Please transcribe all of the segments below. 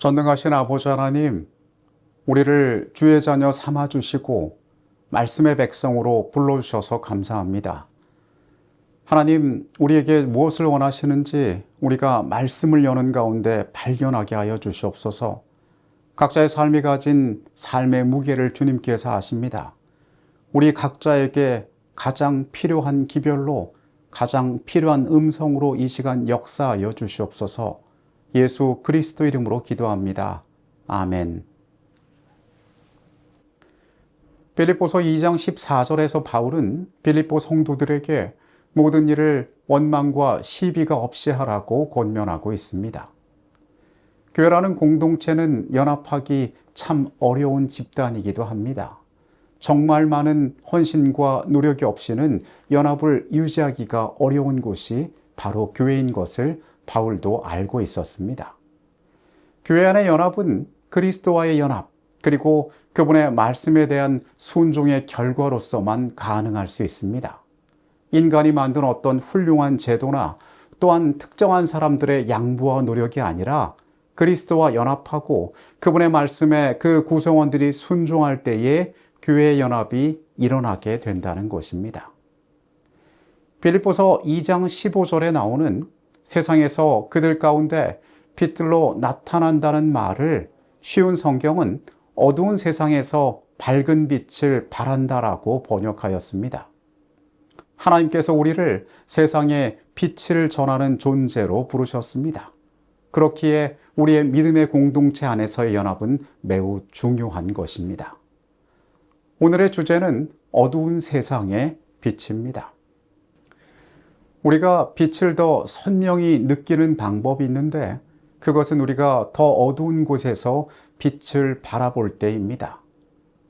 전능하신 아버지 하나님, 우리를 주의 자녀 삼아주시고 말씀의 백성으로 불러주셔서 감사합니다. 하나님, 우리에게 무엇을 원하시는지 우리가 말씀을 여는 가운데 발견하게 하여 주시옵소서. 각자의 삶이 가진 삶의 무게를 주님께서 아십니다. 우리 각자에게 가장 필요한 기별로, 가장 필요한 음성으로 이 시간 역사하여 주시옵소서. 예수 그리스도 이름으로 기도합니다. 아멘. 빌립보서 2장 14절에서 바울은 빌립보 성도들에게 모든 일을 원망과 시비가 없이 하라고 권면하고 있습니다. 교회라는 공동체는 연합하기 참 어려운 집단이기도 합니다. 정말 많은 헌신과 노력이 없이는 연합을 유지하기가 어려운 곳이 바로 교회인 것을 바울도 알고 있었습니다. 교회 안의 연합은 그리스도와의 연합, 그리고 그분의 말씀에 대한 순종의 결과로서만 가능할 수 있습니다. 인간이 만든 어떤 훌륭한 제도나 또한 특정한 사람들의 양보와 노력이 아니라 그리스도와 연합하고 그분의 말씀에 그 구성원들이 순종할 때에 교회의 연합이 일어나게 된다는 것입니다. 빌립보서 2장 15절에 나오는 세상에서 그들 가운데 빛들로 나타난다는 말을 쉬운 성경은 어두운 세상에서 밝은 빛을 발한다라고 번역하였습니다. 하나님께서 우리를 세상에 빛을 전하는 존재로 부르셨습니다. 그렇기에 우리의 믿음의 공동체 안에서의 연합은 매우 중요한 것입니다. 오늘의 주제는 어두운 세상의 빛입니다. 우리가 빛을 더 선명히 느끼는 방법이 있는데 그것은 우리가 더 어두운 곳에서 빛을 바라볼 때입니다.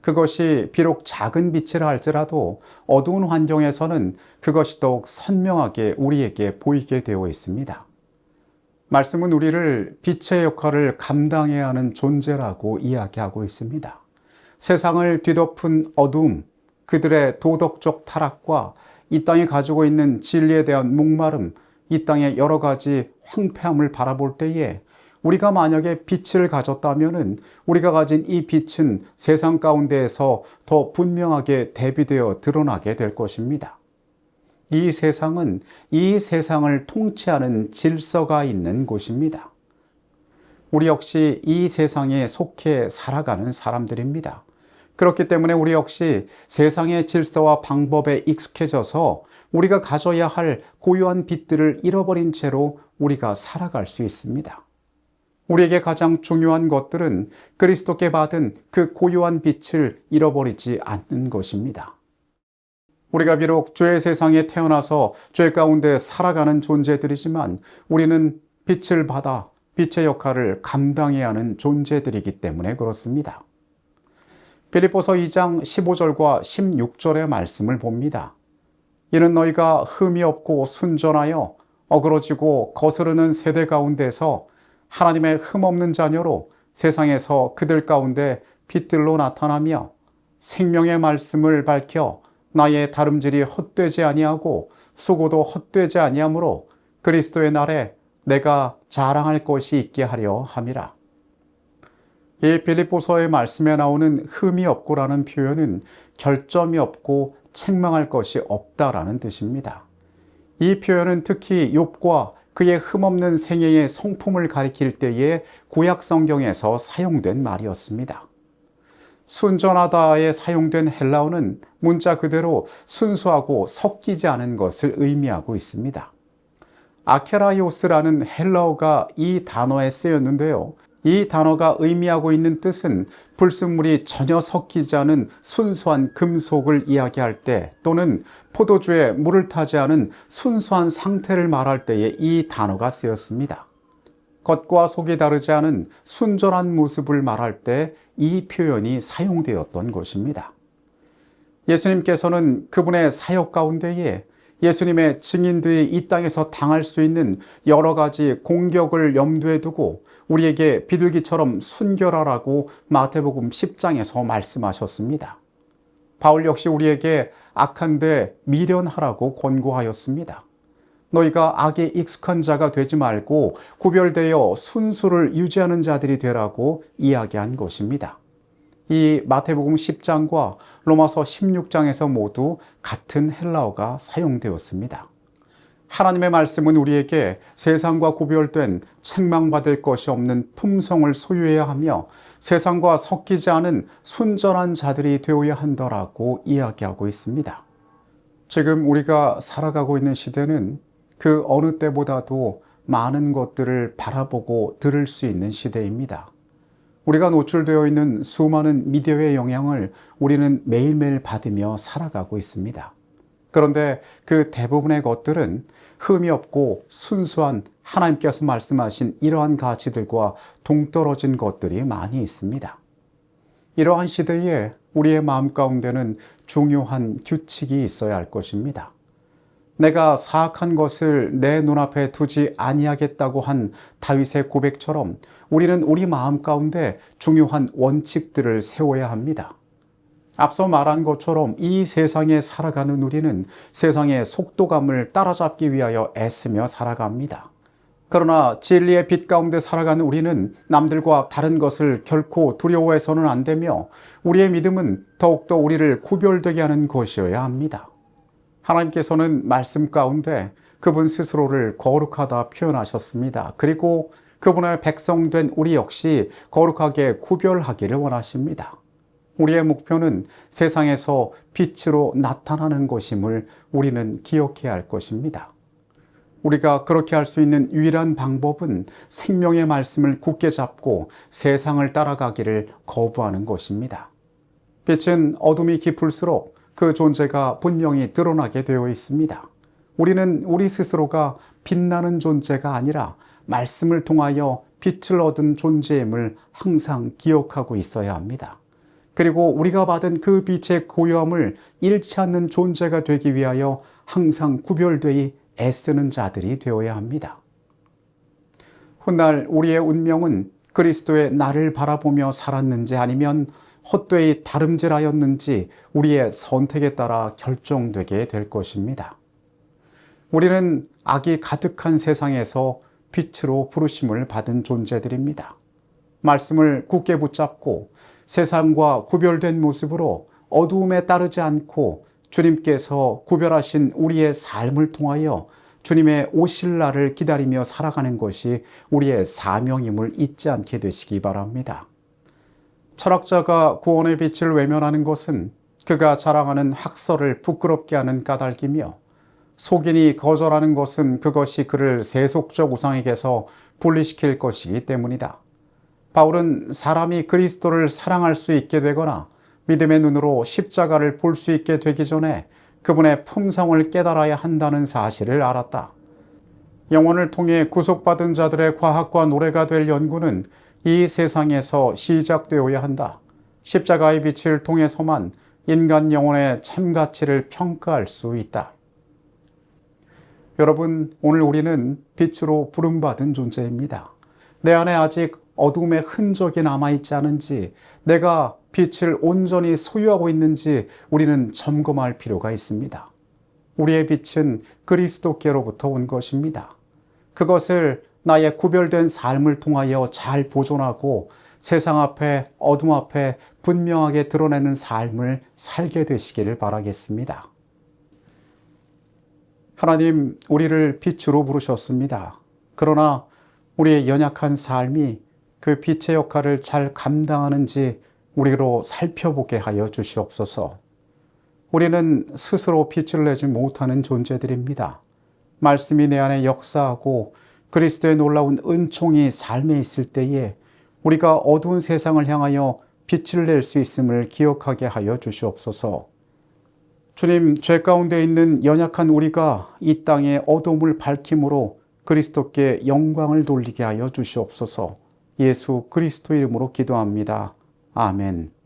그것이 비록 작은 빛이라 할지라도 어두운 환경에서는 그것이 더욱 선명하게 우리에게 보이게 되어 있습니다. 말씀은 우리를 빛의 역할을 감당해야 하는 존재라고 이야기하고 있습니다. 세상을 뒤덮은 어두움, 그들의 도덕적 타락과 이 땅이 가지고 있는 진리에 대한 목마름, 이 땅의 여러 가지 황폐함을 바라볼 때에 우리가 만약에 빛을 가졌다면 우리가 가진 이 빛은 세상 가운데에서 더 분명하게 대비되어 드러나게 될 것입니다. 이 세상은 이 세상을 통치하는 질서가 있는 곳입니다. 우리 역시 이 세상에 속해 살아가는 사람들입니다. 그렇기 때문에 우리 역시 세상의 질서와 방법에 익숙해져서 우리가 가져야 할 고유한 빛들을 잃어버린 채로 우리가 살아갈 수 있습니다. 우리에게 가장 중요한 것들은 그리스도께 받은 그 고유한 빛을 잃어버리지 않는 것입니다. 우리가 비록 죄의 세상에 태어나서 죄 가운데 살아가는 존재들이지만 우리는 빛을 받아 빛의 역할을 감당해야 하는 존재들이기 때문에 그렇습니다. 빌립보서 2장 15절과 16절의 말씀을 봅니다. 이는 너희가 흠이 없고 순전하여 어그러지고 거스르는 세대 가운데서 하나님의 흠없는 자녀로 세상에서 그들 가운데 빛들로 나타나며 생명의 말씀을 밝혀 나의 다름질이 헛되지 아니하고 수고도 헛되지 아니하므로 그리스도의 날에 내가 자랑할 것이 있게 하려 함이라. 이 빌립보서의 말씀에 나오는 흠이 없고라는 표현은 결점이 없고 책망할 것이 없다라는 뜻입니다. 이 표현은 특히 욥과 그의 흠없는 생애의 성품을 가리킬 때에 구약 성경에서 사용된 말이었습니다. 순전하다에 사용된 헬라어는 문자 그대로 순수하고 섞이지 않은 것을 의미하고 있습니다. 아케라이오스라는 헬라어가 이 단어에 쓰였는데요. 이 단어가 의미하고 있는 뜻은 불순물이 전혀 섞이지 않은 순수한 금속을 이야기할 때 또는 포도주에 물을 타지 않은 순수한 상태를 말할 때에 이 단어가 쓰였습니다. 겉과 속이 다르지 않은 순전한 모습을 말할 때 이 표현이 사용되었던 것입니다. 예수님께서는 그분의 사역 가운데에 예수님의 증인들이 이 땅에서 당할 수 있는 여러 가지 공격을 염두에 두고 우리에게 비둘기처럼 순결하라고 마태복음 10장에서 말씀하셨습니다. 바울 역시 우리에게 악한데 미련하라고 권고하였습니다. 너희가 악에 익숙한 자가 되지 말고 구별되어 순수를 유지하는 자들이 되라고 이야기한 것입니다. 이 마태복음 10장과 로마서 16장에서 모두 같은 헬라어가 사용되었습니다. 하나님의 말씀은 우리에게 세상과 구별된 책망받을 것이 없는 품성을 소유해야 하며 세상과 섞이지 않은 순전한 자들이 되어야 한다라고 이야기하고 있습니다. 지금 우리가 살아가고 있는 시대는 그 어느 때보다도 많은 것들을 바라보고 들을 수 있는 시대입니다. 우리가 노출되어 있는 수많은 미디어의 영향을 우리는 매일매일 받으며 살아가고 있습니다. 그런데 그 대부분의 것들은 흠이 없고 순수한 하나님께서 말씀하신 이러한 가치들과 동떨어진 것들이 많이 있습니다. 이러한 시대에 우리의 마음 가운데는 중요한 규칙이 있어야 할 것입니다. 내가 사악한 것을 내 눈앞에 두지 아니하겠다고 한 다윗의 고백처럼 우리는 우리 마음 가운데 중요한 원칙들을 세워야 합니다. 앞서 말한 것처럼 이 세상에 살아가는 우리는 세상의 속도감을 따라잡기 위하여 애쓰며 살아갑니다. 그러나 진리의 빛 가운데 살아가는 우리는 남들과 다른 것을 결코 두려워해서는 안 되며 우리의 믿음은 더욱더 우리를 구별되게 하는 것이어야 합니다. 하나님께서는 말씀 가운데 그분 스스로를 거룩하다 표현하셨습니다. 그리고 그분의 백성된 우리 역시 거룩하게 구별하기를 원하십니다. 우리의 목표는 세상에서 빛으로 나타나는 것임을 우리는 기억해야 할 것입니다. 우리가 그렇게 할 수 있는 유일한 방법은 생명의 말씀을 굳게 잡고 세상을 따라가기를 거부하는 것입니다. 빛은 어둠이 깊을수록 그 존재가 분명히 드러나게 되어 있습니다. 우리는 우리 스스로가 빛나는 존재가 아니라 말씀을 통하여 빛을 얻은 존재임을 항상 기억하고 있어야 합니다. 그리고 우리가 받은 그 빛의 고요함을 잃지 않는 존재가 되기 위하여 항상 구별되이 애쓰는 자들이 되어야 합니다. 훗날 우리의 운명은 그리스도의 나를 바라보며 살았는지 아니면 헛되이 다름질하였는지 우리의 선택에 따라 결정되게 될 것입니다. 우리는 악이 가득한 세상에서 빛으로 부르심을 받은 존재들입니다. 말씀을 굳게 붙잡고 세상과 구별된 모습으로 어두움에 따르지 않고 주님께서 구별하신 우리의 삶을 통하여 주님의 오실 날을 기다리며 살아가는 것이 우리의 사명임을 잊지 않게 되시기 바랍니다. 철학자가 구원의 빛을 외면하는 것은 그가 자랑하는 학설을 부끄럽게 하는 까닭이며 속인이 거절하는 것은 그것이 그를 세속적 우상에게서 분리시킬 것이기 때문이다. 바울은 사람이 그리스도를 사랑할 수 있게 되거나 믿음의 눈으로 십자가를 볼 수 있게 되기 전에 그분의 품성을 깨달아야 한다는 사실을 알았다. 영혼을 통해 구속받은 자들의 과학과 노래가 될 연구는 이 세상에서 시작되어야 한다. 십자가의 빛을 통해서만 인간 영혼의 참 가치를 평가할 수 있다. 여러분, 오늘 우리는 빛으로 부름받은 존재입니다. 내 안에 아직 어둠의 흔적이 남아있지 않은지, 내가 빛을 온전히 소유하고 있는지 우리는 점검할 필요가 있습니다. 우리의 빛은 그리스도께로부터 온 것입니다. 그것을 나의 구별된 삶을 통하여 잘 보존하고 세상 앞에, 어둠 앞에 분명하게 드러내는 삶을 살게 되시기를 바라겠습니다. 하나님, 우리를 빛으로 부르셨습니다. 그러나 우리의 연약한 삶이 그 빛의 역할을 잘 감당하는지 우리로 살펴보게 하여 주시옵소서. 우리는 스스로 빛을 내지 못하는 존재들입니다. 말씀이 내 안에 역사하고 그리스도의 놀라운 은총이 삶에 있을 때에 우리가 어두운 세상을 향하여 빛을 낼 수 있음을 기억하게 하여 주시옵소서. 주님, 죄 가운데 있는 연약한 우리가 이 땅의 어둠을 밝힘으로 그리스도께 영광을 돌리게 하여 주시옵소서. 예수 그리스도 이름으로 기도합니다. 아멘.